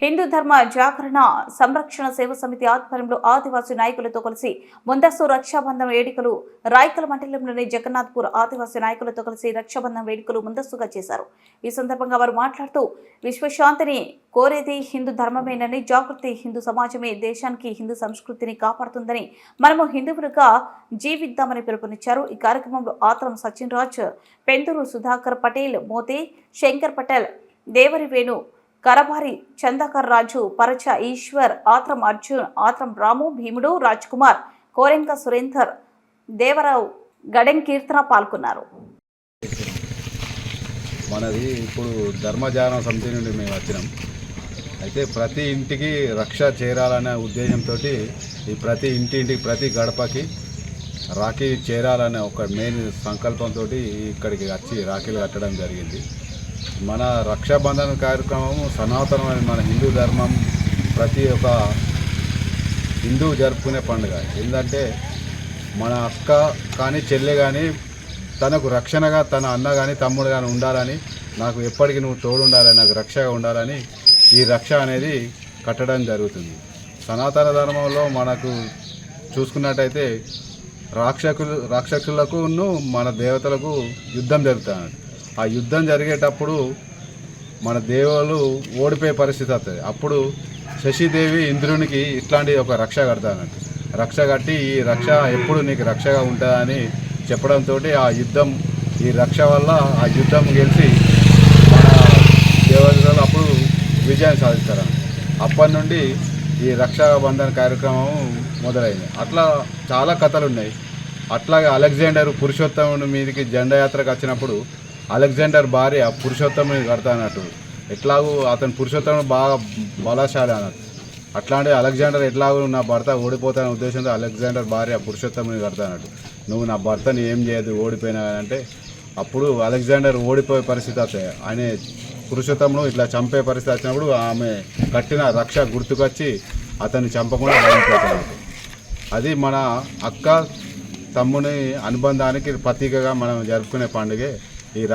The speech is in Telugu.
హిందూ ధర్మ జాగరణ సంరక్షణ సేవ సమితి ఆధ్వర్యంలో ఆదివాసీ నాయకులతో కలిసి ముందస్తు రక్షాబంధం వేడుకలు రాయకల్ మండలంలోని జగన్నాథ్పూర్ ఆదివాసీ నాయకులతో కలిసి రక్షాబంధం వేడుకలు ముందస్తుగా చేశారు. ఈ సందర్భంగా వారు మాట్లాడుతూ విశ్వశాంతిని కోరేది హిందూ ధర్మమేనని, జాగృతి హిందూ సమాజమే దేశానికి హిందూ సంస్కృతిని కాపాడుతుందని, మనము హిందువులుగా జీవిద్దామని పిలుపునిచ్చారు. ఈ కార్యక్రమంలో ఆత్రం సచిన్ రాజ్, పెందూరు సుధాకర్ పటేల్, మోతే శంకర్ పటేల్, దేవరి వేణు, కరబారి చందాకర్ రాజు, పరచ ఈశ్వర్, ఆత్రం అర్జున్, ఆత్రం రాము, భీముడు, రాజ్ కుమార్, కోరెంక సురేందర్, దేవరావు, గడెం కీర్తన పాల్గొన్నారు. మనది ఇప్పుడు ధర్మజాగరణ సమితి నుండి మేము వచ్చినాం. అయితే ప్రతి ఇంటికి రక్ష చేరాలనే ఉద్దేశంతో ఈ ప్రతి ఇంటికి ప్రతి గడపకి రాఖీ చేరాలనే ఒక మెయిన్ సంకల్పంతో ఇక్కడికి వచ్చి రాఖీలు కట్టడం జరిగింది. మన రక్షాబంధన కార్యక్రమం సనాతనమైన మన హిందూ ధర్మం ప్రతి ఒక్క హిందువు జరుపుకునే పండుగ. ఏంటంటే మన అక్క కానీ చెల్లె కానీ తనకు రక్షణగా తన అన్న కానీ తమ్ముడు కానీ ఉండాలని, నాకు ఎప్పటికీ నువ్వు తోడు ఉండాలని, నాకు రక్షగా ఉండాలని ఈ రక్ష అనేది కట్టడం జరుగుతుంది. సనాతన ధర్మంలో మనకు చూసుకున్నట్టయితే రాక్షసులకు మన దేవతలకు యుద్ధం జరుగుతుంది. ఆ యుద్ధం జరిగేటప్పుడు మన దేవుళ్ళు ఓడిపోయే పరిస్థితి వస్తుంది. అప్పుడు శశిదేవి ఇంద్రునికి ఇట్లాంటి ఒక రక్ష కడతానంట. రక్ష కట్టి ఈ రక్ష ఎప్పుడు నీకు రక్షగా ఉంటుందని చెప్పడంతో ఈ రక్ష వల్ల ఆ యుద్ధం గెలిచి మన దేవతలు అప్పుడు విజయాన్ని సాధిస్తారు. అప్పటి నుండి ఈ రక్షాబంధన కార్యక్రమం మొదలైంది. అట్లా చాలా కథలు ఉన్నాయి. అట్లాగే అలెగ్జాండర్ పురుషోత్తముని మీదకి జెండాయాత్రకు వచ్చినప్పుడు అలెగ్జాండర్ భార్య పురుషోత్తముని కడతానట్టు, ఎట్లాగూ అతను పురుషోత్తముడు బాగా బలశాలి అన్నట్టు. అట్లాంటి అలెగ్జాండర్ ఎట్లాగూ నా భర్త ఓడిపోతానే ఉద్దేశంతో అలెగ్జాండర్ భార్య పురుషోత్తముని కడతానట్టు. నువ్వు నా భర్తని ఏం చేయదు ఓడిపోయినా అంటే అప్పుడు అలెగ్జాండర్ ఓడిపోయే పరిస్థితి వస్తాయి. ఆయన పురుషోత్తమును ఇట్లా చంపే పరిస్థితి వచ్చినప్పుడు ఆమె కట్టిన రక్ష గుర్తుకొచ్చి అతన్ని చంపకుండా ఓడిపోతాడు. అది మన అక్క తమ్ముని అనుబంధానికి ప్రతీకగా మనం జరుపుకునే పండుగే